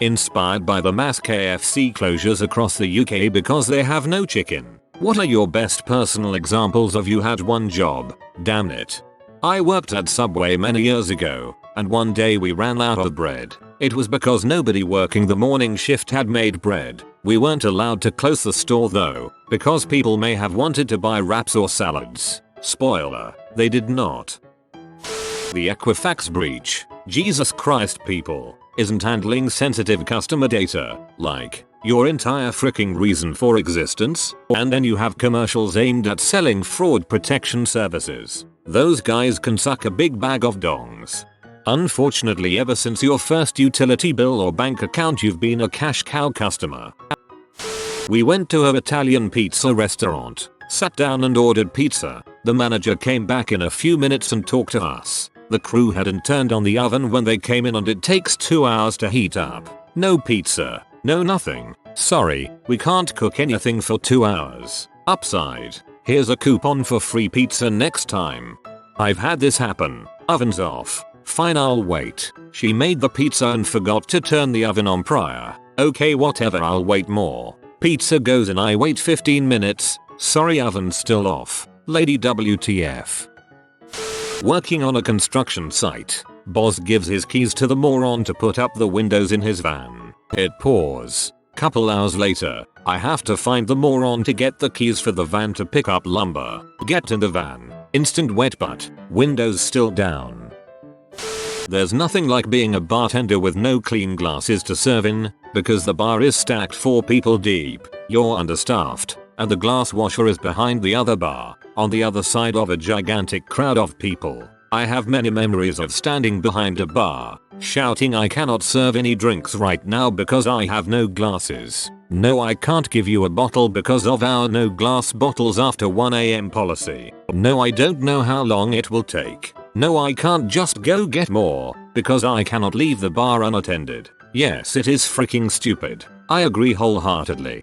Inspired by the mass KFC closures across the UK because they have no chicken. What are your best personal examples of you had one job? Damnit. I worked at Subway many years ago, and one day we ran out of bread. It was because nobody working the morning shift had made bread. We weren't allowed to close the store though, because people may have wanted to buy wraps or salads. Spoiler, they did not. The Equifax breach. Jesus Christ, people, isn't handling sensitive customer data, like your entire freaking reason for existence, and then you have commercials aimed at selling fraud protection services. Those guys can suck a big bag of dongs. Unfortunately, ever since your first utility bill or bank account you've been a cash cow customer. We went to an Italian pizza restaurant, sat down and ordered pizza. The manager came back in a few minutes and talked to us. The crew hadn't turned on the oven when they came in and it takes 2 hours to heat up. No pizza, no nothing. Sorry, we can't cook anything for 2 hours. Upside, here's a coupon for free pizza next time. I've had this happen. Oven's off. Fine, I'll wait. She made the pizza and forgot to turn the oven on prior. Okay, whatever, I'll wait more. Pizza goes in, I wait 15 minutes. Sorry, oven's still off. Lady WTF. Working on a construction site, boss gives his keys to the moron to put up the windows in his van. It pours. Couple hours later, I have to find the moron to get the keys for the van to pick up lumber. Get in the van. Instant wet butt. Windows still down. There's nothing like being a bartender with no clean glasses to serve in, because the bar is stacked 4 people deep, you're understaffed, and the glass washer is behind the other bar, on the other side of a gigantic crowd of people. I have many memories of standing behind a bar, shouting, I cannot serve any drinks right now because I have no glasses. No, I can't give you a bottle because of our no glass bottles after 1 AM policy. No, I don't know how long it will take. No, I can't just go get more, because I cannot leave the bar unattended. Yes, it is freaking stupid. I agree wholeheartedly.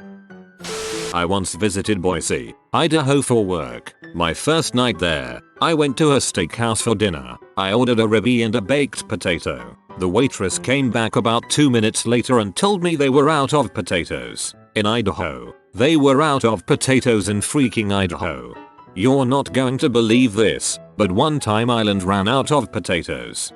I once visited Boise, Idaho for work. My first night there, I went to a steakhouse for dinner. I ordered a ribeye and a baked potato. The waitress came back about 2 minutes later and told me they were out of potatoes. In Idaho, they were out of potatoes in freaking Idaho. You're not going to believe this, but one time Ireland ran out of potatoes.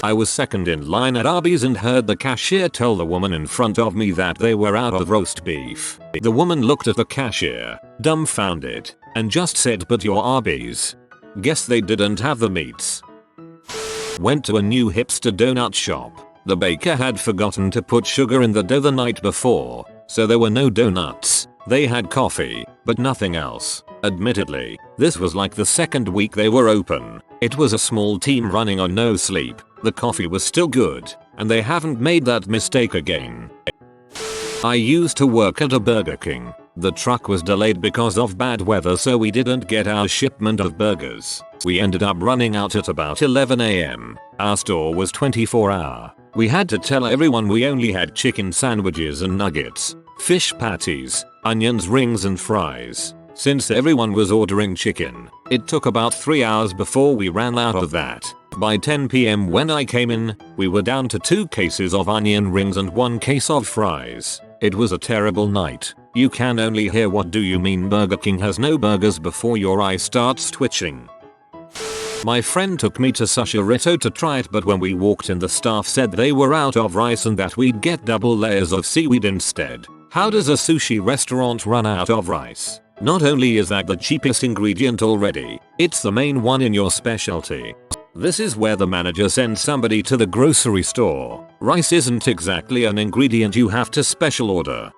I was second in line at Arby's and heard the cashier tell the woman in front of me that they were out of roast beef. The woman looked at the cashier, dumbfounded, and just said, but you're Arby's. Guess they didn't have the meats. Went to a new hipster donut shop. The baker had forgotten to put sugar in the dough the night before, so there were no donuts. They had coffee, but nothing else. Admittedly, this was like the second week they were open. It was a small team running on no sleep. The coffee was still good, and they haven't made that mistake again. I used to work at a Burger King. The truck was delayed because of bad weather, so we didn't get our shipment of burgers. We ended up running out at about 11 AM. Our store was 24-hour. We had to tell everyone we only had chicken sandwiches and nuggets, fish patties, onions rings and fries. Since everyone was ordering chicken, it took about 3 hours before we ran out of that. By 10 PM when I came in, we were down to 2 cases of onion rings and 1 case of fries. It was a terrible night. You can only hear what do you mean Burger King has no burgers before your eye starts twitching. My friend took me to Sushirito to try it, but when we walked in the staff said they were out of rice and that we'd get double layers of seaweed instead. How does a sushi restaurant run out of rice? Not only is that the cheapest ingredient already, it's the main one in your specialty. This is where the manager sends somebody to the grocery store. Rice isn't exactly an ingredient you have to special order.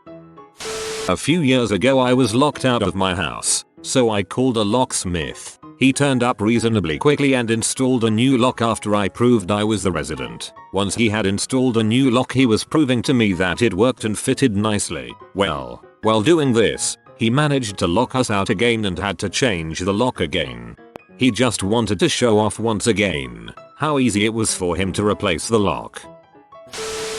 A few years ago I was locked out of my house, so I called a locksmith. He turned up reasonably quickly and installed a new lock after I proved I was the resident. Once he had installed a new lock, he was proving to me that it worked and fitted nicely. Well, while doing this, he managed to lock us out again and had to change the lock again. He just wanted to show off once again how easy it was for him to replace the lock.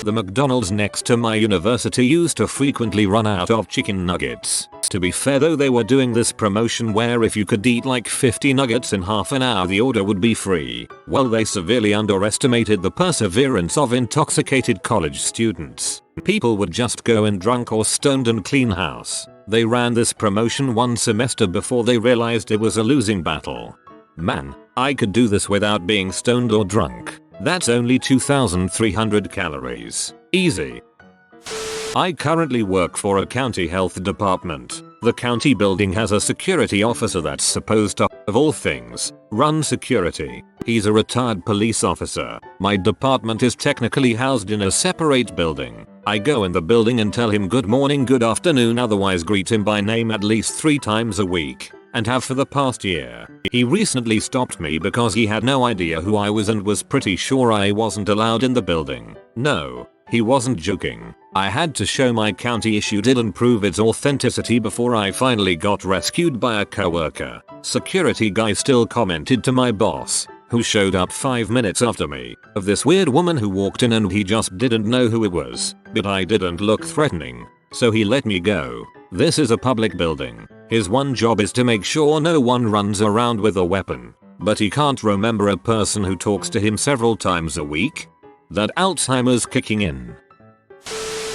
The McDonald's next to my university used to frequently run out of chicken nuggets. To be fair though, they were doing this promotion where if you could eat like 50 nuggets in half an hour the order would be free. Well, they severely underestimated the perseverance of intoxicated college students. People would just go in drunk or stoned and clean house. They ran this promotion one semester before they realized it was a losing battle. Man, I could do this without being stoned or drunk. That's only 2,300 calories. Easy. I currently work for a county health department. The county building has a security officer that's supposed to, of all things, run security. He's a retired police officer. My department is technically housed in a separate building. I go in the building and tell him good morning, good afternoon, otherwise greet him by name at least 3 times a week, and have for the past year. He recently stopped me because he had no idea who I was and was pretty sure I wasn't allowed in the building. No, he wasn't joking. I had to show my county issue did and prove its authenticity before I finally got rescued by a coworker. Security guy still commented to my boss, who showed up 5 minutes after me, of this weird woman who walked in and he just didn't know who it was, but I didn't look threatening, so he let me go. This is a public building. His one job is to make sure no one runs around with a weapon, but he can't remember a person who talks to him several times a week? That Alzheimer's kicking in.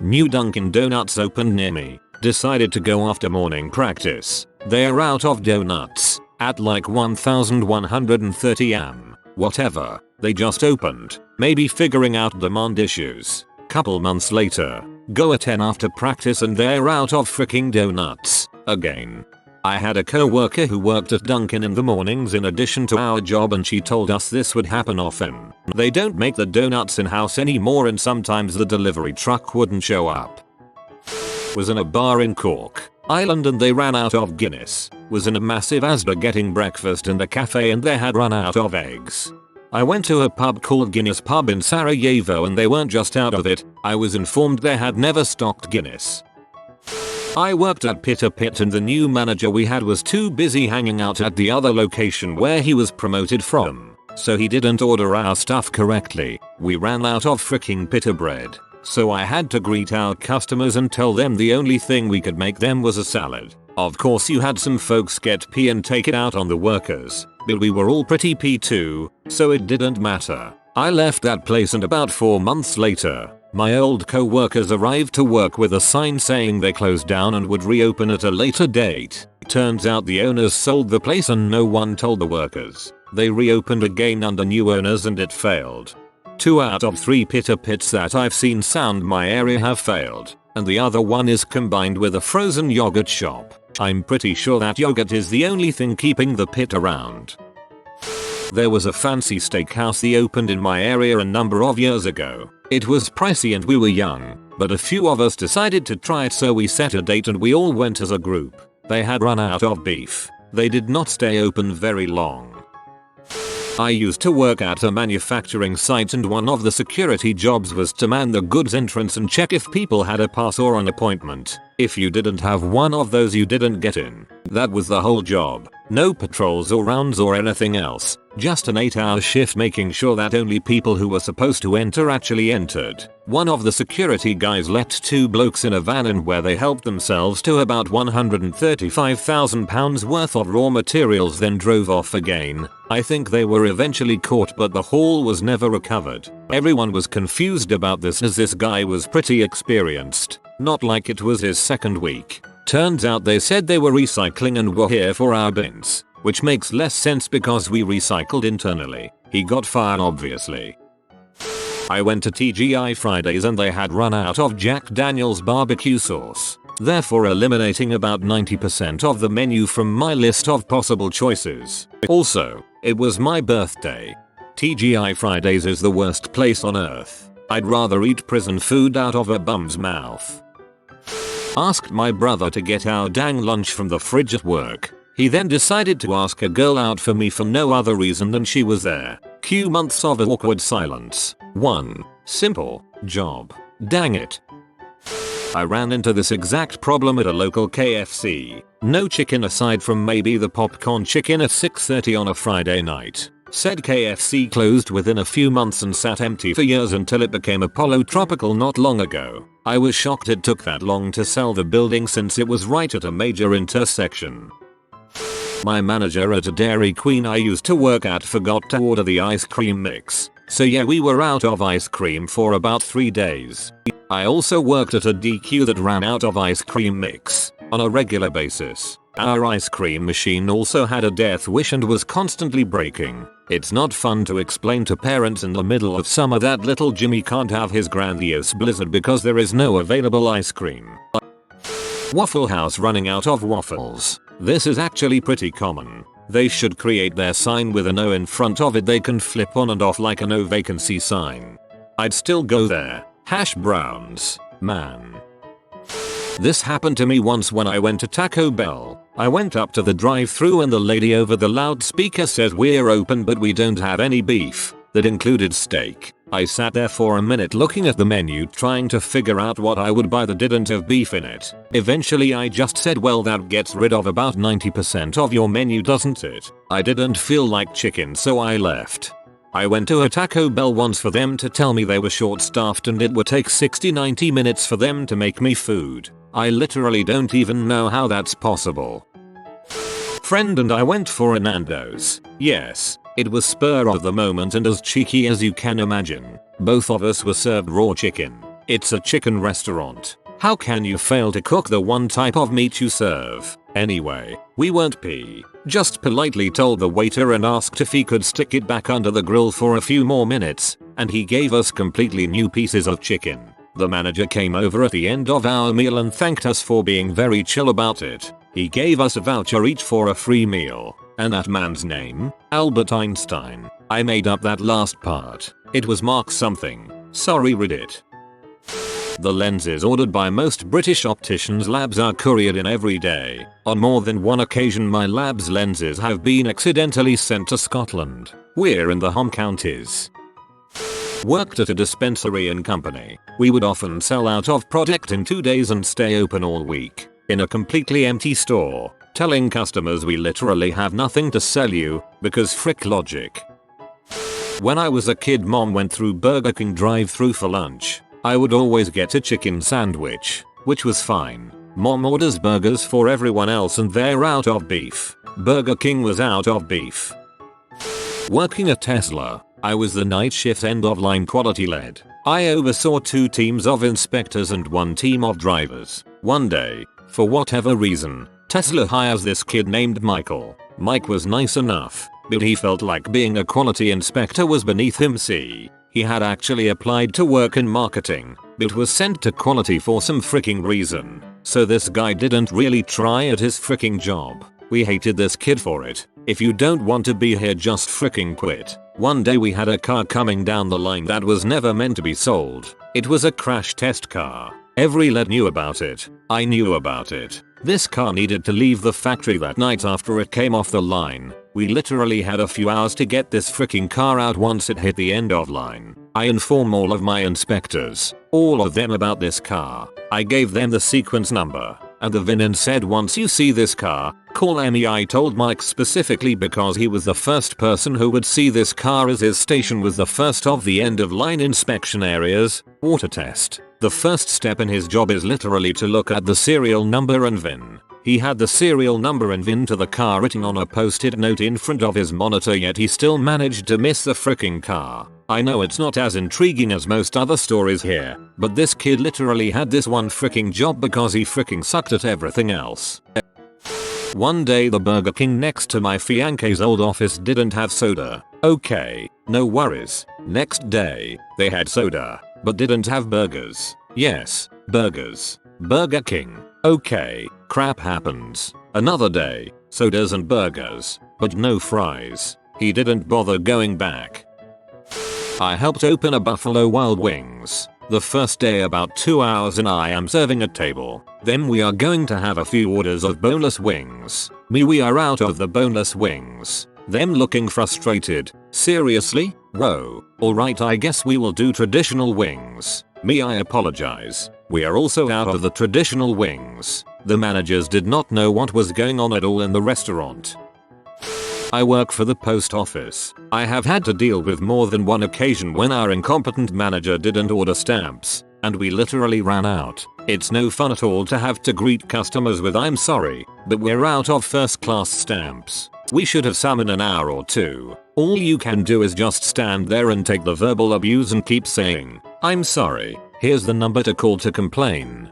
New Dunkin' Donuts opened near me. Decided to go after morning practice. They're out of donuts at like 1130 am. Whatever. They just opened. Maybe figuring out demand issues. Couple months later, go at 10 after practice and they're out of freaking donuts again. I had a co-worker who worked at Dunkin' in the mornings in addition to our job, and she told us this would happen often. They don't make the donuts in-house anymore and sometimes the delivery truck wouldn't show up. Was in a bar in Cork Island and they ran out of Guinness. Was in a massive Asda getting breakfast and a cafe and they had run out of eggs. I went to a pub called Guinness Pub in Sarajevo and they weren't just out of it, I was informed they had never stocked Guinness. I worked at Pitter Pit and the new manager we had was too busy hanging out at the other location where he was promoted from, so he didn't order our stuff correctly. We ran out of freaking pita bread, so I had to greet our customers and tell them the only thing we could make them was a salad. Of course you had some folks get pee and take it out on the workers, but we were all pretty pee too, so it didn't matter. I left that place and about 4 months later, my old co-workers arrived to work with a sign saying they closed down and would reopen at a later date. Turns out the owners sold the place and no one told the workers. They reopened again under new owners and it failed. 2 out of 3 Pitter Pits that I've seen sound my area have failed, and the other one is combined with a frozen yogurt shop. I'm pretty sure that yogurt is the only thing keeping the pit around. There was a fancy steakhouse that opened in my area a number of years ago. It was pricey and we were young, but a few of us decided to try it, so we set a date and we all went as a group. They had run out of beef. They did not stay open very long. I used to work at a manufacturing site and one of the security jobs was to man the goods entrance and check if people had a pass or an appointment. If you didn't have one of those you didn't get in. That was the whole job. No patrols or rounds or anything else. Just an 8-hour shift making sure that only people who were supposed to enter actually entered. One of the security guys let 2 blokes in a van in where they helped themselves to about £135,000 worth of raw materials, then drove off again. I think they were eventually caught but the haul was never recovered. Everyone was confused about this as this guy was pretty experienced. Not like it was his second week. Turns out they said they were recycling and were here for our bins, which makes less sense because we recycled internally. He got fired obviously. I went to TGI Fridays and they had run out of Jack Daniel's barbecue sauce, therefore eliminating about 90% of the menu from my list of possible choices. Also, it was my birthday. TGI Fridays is the worst place on earth. I'd rather eat prison food out of a bum's mouth. Asked my brother to get our dang lunch from the fridge at work. He then decided to ask a girl out for me for no other reason than she was there. Cue months of awkward silence. 1. Simple job. Dang it. I ran into this exact problem at a local KFC. No chicken aside from maybe the popcorn chicken at 6:30 on a Friday night. Said KFC closed within a few months and sat empty for years until it became Apollo Tropical not long ago. I was shocked it took that long to sell the building since it was right at a major intersection. My manager at a Dairy Queen I used to work at forgot to order the ice cream mix. So yeah, we were out of ice cream for about 3 days. I also worked at a DQ that ran out of ice cream mix on a regular basis. Our ice cream machine also had a death wish and was constantly breaking. It's not fun to explain to parents in the middle of summer that little Jimmy can't have his grandiose blizzard because there is no available ice cream. Waffle House running out of waffles. This is actually pretty common. They should create their sign with an O in front of it they can flip on and off like a no vacancy sign. I'd still go there. Hash browns, man. This happened to me once when I went to Taco Bell. I went up to the drive-thru and the lady over the loudspeaker says we're open but we don't have any beef. That included steak. I sat there for a minute looking at the menu trying to figure out what I would buy that didn't have beef in it. Eventually I just said, well, that gets rid of about 90% of your menu, doesn't it? I didn't feel like chicken so I left. I went to a Taco Bell once for them to tell me they were short-staffed and it would take 60-90 minutes for them to make me food. I literally don't even know how that's possible. Friend and I went for a Nando's. Yes, it was spur of the moment and as cheeky as you can imagine. Both of us were served raw chicken. It's a chicken restaurant. How can you fail to cook the one type of meat you serve? Anyway, we weren't just politely told the waiter and asked if he could stick it back under the grill for a few more minutes, and he gave us completely new pieces of chicken. The manager came over at the end of our meal and thanked us for being very chill about it. He gave us a voucher each for a free meal. And that man's name? Albert Einstein. I made up that last part. It was Mark something. Sorry Reddit. The lenses ordered by most British opticians' labs are couriered in every day. On more than one occasion my lab's lenses have been accidentally sent to Scotland. We're in the home counties. Worked at a dispensary and company. We would often sell out of product in 2 days and stay open all week. In a completely empty store, telling customers we literally have nothing to sell you, because frick logic. When I was a kid, mom went through Burger King drive-thru for lunch. I would always get a chicken sandwich, which was fine. Mom orders burgers for everyone else and they're out of beef. Burger King was out of beef. Working at Tesla, I was the night shift end of line quality lead. I oversaw 2 teams of inspectors and 1 team of drivers. One day, for whatever reason, Tesla hires this kid named Michael. Mike was nice enough, but he felt like being a quality inspector was beneath him. He had actually applied to work in marketing, but was sent to quality for some freaking reason. So this guy didn't really try at his freaking job. We hated this kid for it. If you don't want to be here, just freaking quit. One day we had a car coming down the line that was never meant to be sold. It was a crash test car. Every lead knew about it. I knew about it. This car needed to leave the factory that night after it came off the line. We literally had a few hours to get this freaking car out once it hit the end of line. I informed all of my inspectors, all of them, about this car. I gave them the sequence number and the VIN and said, once you see this car, call me. I told Mike specifically because he was the first person who would see this car, as his station was the first of the end of line inspection areas. Water test. The first step in his job is literally to look at the serial number and VIN. He had the serial number and VIN to the car written on a post-it note in front of his monitor, yet he still managed to miss the freaking car. I know it's not as intriguing as most other stories here, but this kid literally had this one freaking job because he freaking sucked at everything else. One day the Burger King next to my fiance's old office didn't have soda. Okay, no worries. Next day, they had soda, but didn't have burgers. Yes, burgers. Burger King. Okay, crap happens. Another day, sodas and burgers, but no fries. He didn't bother going back. I helped open a Buffalo Wild Wings. The first day, about 2 hours in, I am serving a table. Then we are going to have a few orders of boneless wings. We are out of the boneless wings. Them looking frustrated. Seriously? Whoa. Alright, I guess we will do traditional wings. I apologize. We are also out of the traditional wings. The managers did not know what was going on at all in the restaurant. I work for the post office. I have had to deal with more than one occasion when our incompetent manager didn't order stamps, and we literally ran out. It's no fun at all to have to greet customers with "I'm sorry, but we're out of first class stamps." We should have some in an hour or two. All you can do is just stand there and take the verbal abuse and keep saying, "I'm sorry, here's the number to call to complain."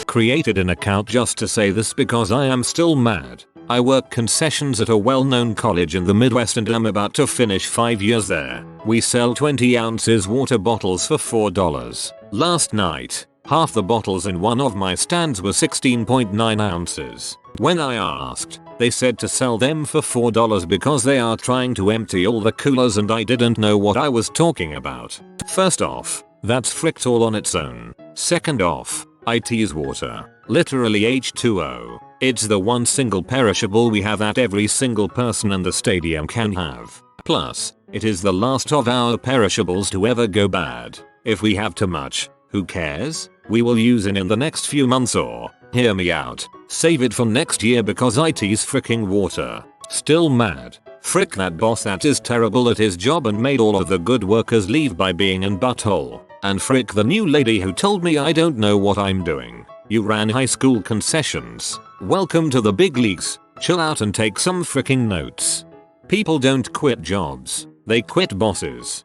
Created an account just to say this because I am still mad. I work concessions at a well-known college in the Midwest and am about to finish 5 years there. We sell 20 ounces water bottles for $4. Last night, half the bottles in one of my stands were 16.9 ounces. When I asked, they said to sell them for $4 because they are trying to empty all the coolers, and I didn't know what I was talking about. First off, that's fricked all on its own. Second off, IT's water. Literally H2O. It's the one single perishable we have that every single person in the stadium can have. Plus, it is the last of our perishables to ever go bad. If we have too much, who cares? We will use it in the next few months, or, hear me out, save it for next year because IT's freaking water. Still mad. Frick that boss that is terrible at his job and made all of the good workers leave by being in butthole. And frick the new lady who told me I don't know what I'm doing. You ran high school concessions. Welcome to the big leagues. Chill out and take some freaking notes. People don't quit jobs. They quit bosses.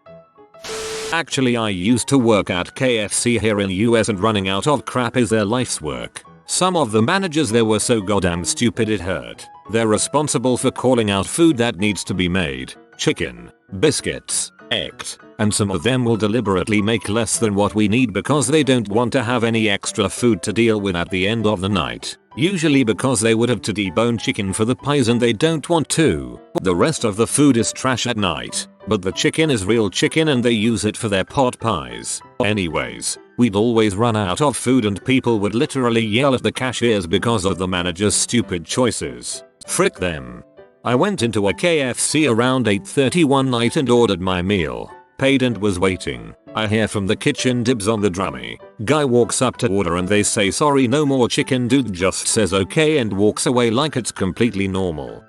Actually, I used to work at KFC here in US, and running out of crap is their life's work. Some of the managers there were so goddamn stupid it hurt. They're responsible for calling out food that needs to be made. Chicken, biscuits, eggs, and some of them will deliberately make less than what we need because they don't want to have any extra food to deal with at the end of the night. Usually because they would have to debone chicken for the pies and they don't want to. The rest of the food is trash at night, but the chicken is real chicken and they use it for their pot pies. Anyways, we'd always run out of food and people would literally yell at the cashiers because of the manager's stupid choices. Frick them. I went into a KFC around 8:30 one night and ordered my meal. Paid and was waiting. I hear from the kitchen dibs on the drummy. Guy walks up to order and they say sorry, no more chicken. Dude just says okay and walks away like it's completely normal.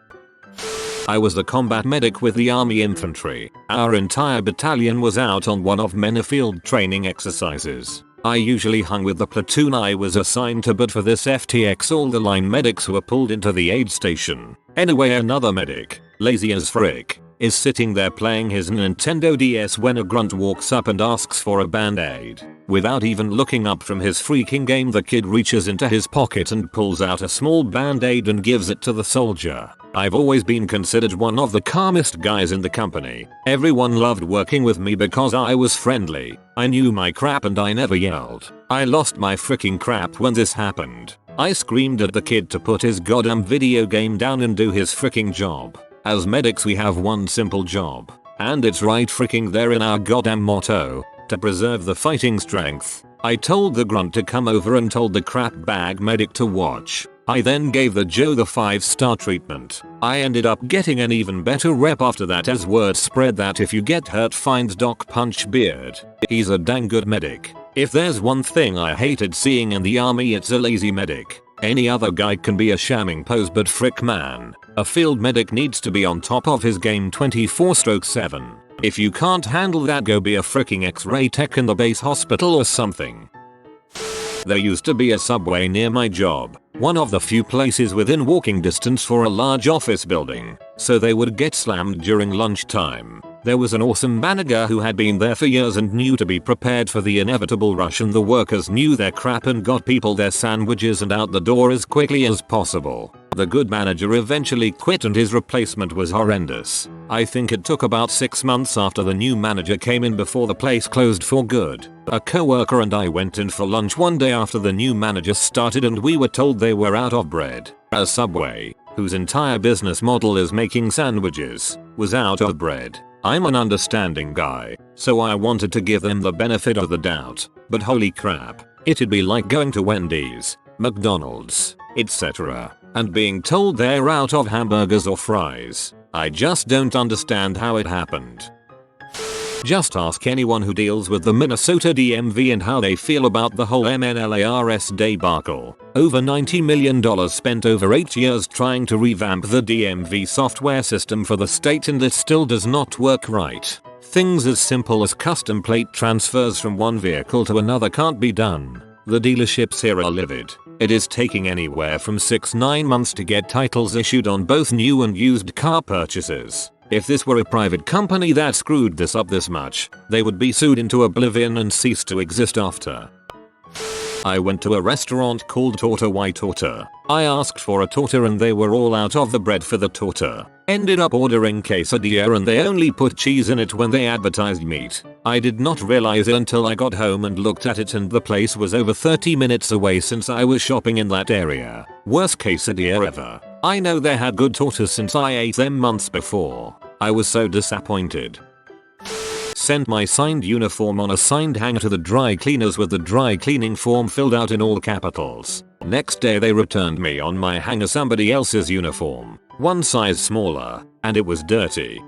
I was the combat medic with the Army Infantry. Our entire battalion was out on one of many field training exercises. I usually hung with the platoon I was assigned to, but for this FTX all the line medics were pulled into the aid station. Anyway, another medic, lazy as frick, is sitting there playing his Nintendo DS when a grunt walks up and asks for a band-aid. Without even looking up from his freaking game, the kid reaches into his pocket and pulls out a small band-aid and gives it to the soldier. I've always been considered one of the calmest guys in the company. Everyone loved working with me because I was friendly. I knew my crap and I never yelled. I lost my freaking crap when this happened. I screamed at the kid to put his goddamn video game down and do his freaking job. As medics we have one simple job, and it's right freaking there in our goddamn motto, to preserve the fighting strength. I told the grunt to come over and told the crap bag medic to watch. I then gave the Joe the 5-star treatment. I ended up getting an even better rep after that, as word spread that if you get hurt find Doc Punch Beard. He's a dang good medic. If there's one thing I hated seeing in the army, it's a lazy medic. Any other guy can be a shamming pose, but frick man, a field medic needs to be on top of his game 24/7. If you can't handle that, go be a fricking X-ray tech in the base hospital or something. There used to be a Subway near my job, one of the few places within walking distance for a large office building, so they would get slammed during lunchtime. There was an awesome manager who had been there for years and knew to be prepared for the inevitable rush, and the workers knew their crap and got people their sandwiches and out the door as quickly as possible. The good manager eventually quit and his replacement was horrendous. I think it took about 6 months after the new manager came in before the place closed for good. A coworker and I went in for lunch one day after the new manager started and we were told they were out of bread. A Subway, whose entire business model is making sandwiches, was out of bread. I'm an understanding guy, so I wanted to give them the benefit of the doubt, but holy crap, it'd be like going to Wendy's, McDonald's, etc., and being told they're out of hamburgers or fries. I just don't understand how it happened. Just ask anyone who deals with the Minnesota DMV and how they feel about the whole MNLARS debacle. Over $90 million spent over 8 years trying to revamp the DMV software system for the state, and it still does not work right. Things as simple as custom plate transfers from one vehicle to another can't be done. The dealerships here are livid. It is taking anywhere from 6-9 months to get titles issued on both new and used car purchases. If this were a private company that screwed this up this much, they would be sued into oblivion and cease to exist after. I went to a restaurant called Torta y Torta. I asked for a torta and they were all out of the bread for the torta. Ended up ordering quesadilla and they only put cheese in it when they advertised meat. I did not realize it until I got home and looked at it, and the place was over 30 minutes away since I was shopping in that area. Worst quesadilla ever. I know they had good tortas since I ate them months before. I was so disappointed. Sent my signed uniform on a signed hanger to the dry cleaners with the dry cleaning form filled out in all capitals. Next day they returned me on my hanger somebody else's uniform, one size smaller, and it was dirty.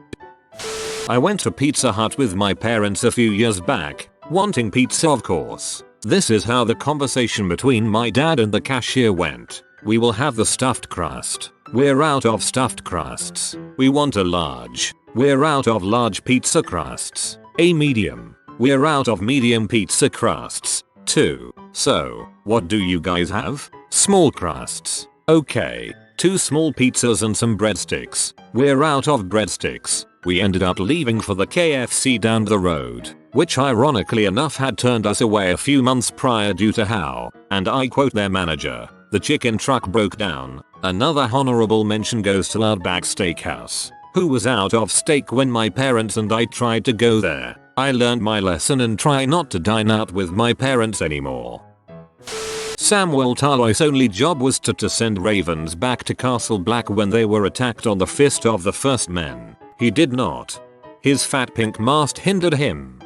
I went to Pizza Hut with my parents a few years back, wanting pizza of course. This is how the conversation between my dad and the cashier went. We will have the stuffed crust. We're out of stuffed crusts. We want a large. We're out of large pizza crusts. A medium. We're out of medium pizza crusts. 2. So, what do you guys have? Small crusts. Okay. 2 small pizzas and some breadsticks. We're out of breadsticks. We ended up leaving for the KFC down the road, which ironically enough had turned us away a few months prior due to how, and I quote their manager, the chicken truck broke down. Another honorable mention goes to Outback Steakhouse, who was out of steak when my parents and I tried to go there. I learned my lesson and try not to dine out with my parents anymore. Samuel Tarlo's only job was to send ravens back to Castle Black when they were attacked on the Fist of the First Men. He did not. His fat pink mast hindered him.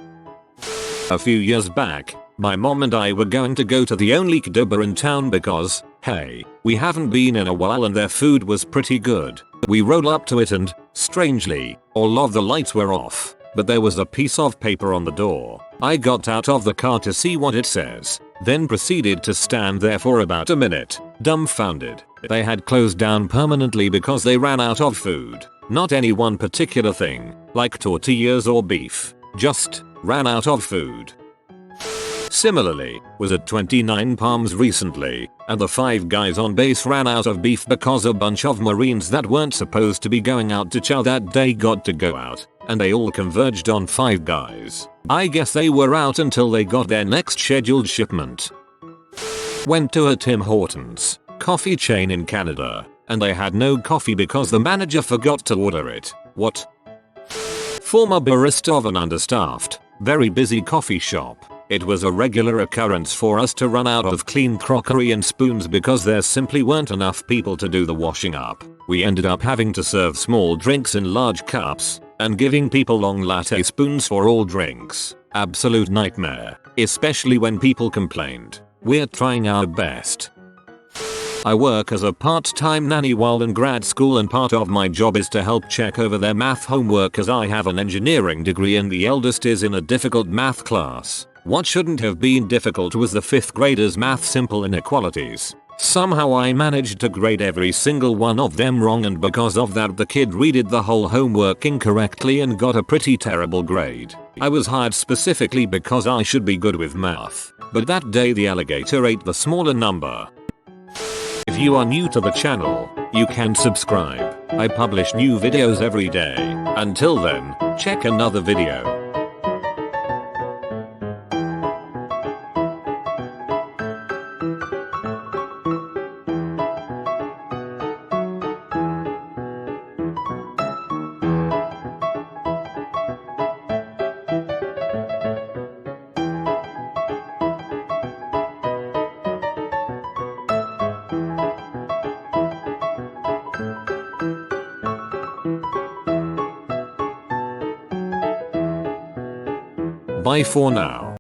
A few years back, my mom and I were going to go to the only Qdoba in town because, hey, we haven't been in a while and their food was pretty good. We roll up to it and, strangely, all of the lights were off, but there was a piece of paper on the door. I got out of the car to see what it says, then proceeded to stand there for about a minute, dumbfounded. They had closed down permanently because they ran out of food. Not any one particular thing, like tortillas or beef, just ran out of food. Similarly, was at 29 Palms recently, and the 5 guys on base ran out of beef because a bunch of Marines that weren't supposed to be going out to chow that day got to go out, and they all converged on 5 guys. I guess they were out until they got their next scheduled shipment. Went to a Tim Hortons, coffee chain in Canada, and they had no coffee because the manager forgot to order it. What? Former barista of an understaffed, very busy coffee shop. It was a regular occurrence for us to run out of clean crockery and spoons because there simply weren't enough people to do the washing up. We ended up having to serve small drinks in large cups and giving people long latte spoons for all drinks. Absolute nightmare, especially when people complained. We're trying our best. I work as a part-time nanny while in grad school, and part of my job is to help check over their math homework as I have an engineering degree and the eldest is in a difficult math class. What shouldn't have been difficult was the 5th graders' math simple inequalities. Somehow I managed to grade every single one of them wrong, and because of that the kid redid the whole homework incorrectly and got a pretty terrible grade. I was hired specifically because I should be good with math, but that day the alligator ate the smaller number. If you are new to the channel, you can subscribe. I publish new videos every day. Until then, check another video. Bye for now.